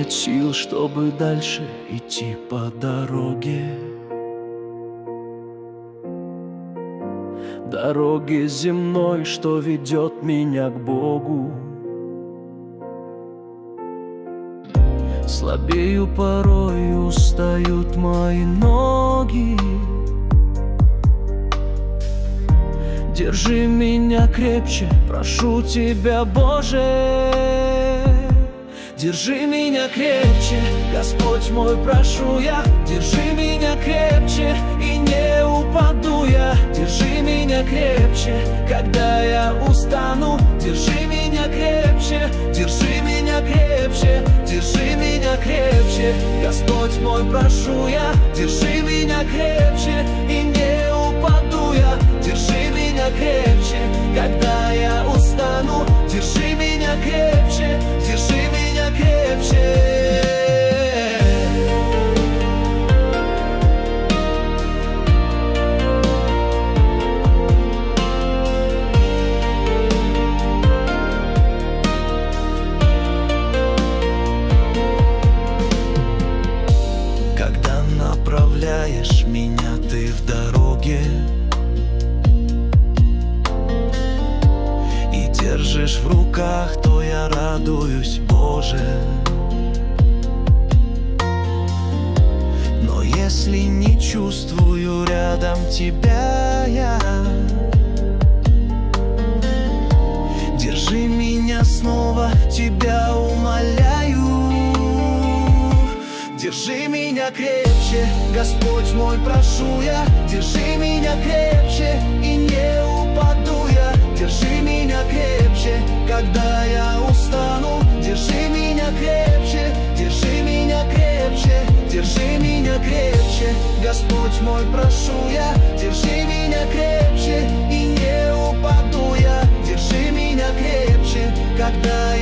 нет сил, чтобы дальше идти по дороге. Дороге земной, что ведет меня к Богу. Слабею порой, устают мои ноги. Держи меня крепче, прошу тебя, Боже. Держи меня крепче, Господь мой, прошу я. Держи меня крепче, и не упаду я. Держи меня крепче, когда я устану. Держи меня крепче, держи меня крепче. Держи меня крепче, Господь мой, прошу я. Держи меня крепче, и не упаду я. Держи меня крепче, когда я устану. Держи меня крепче, держи меня крепче. Когда направляешь меня ты в дороге и держишь в руках, то я радуюсь, Боже. Но если не чувствую рядом Тебя я, держи меня снова, Тебя умоляю. Держи меня крепче, Господь мой, прошу я. Держи меня крепче, и не упаду я. Держи меня крепче, когда я устану. Держи меня крепче, держи меня крепче. Держи меня крепче, Господь мой, прошу я. Держи меня крепче, и не упаду я. Держи меня крепче, когда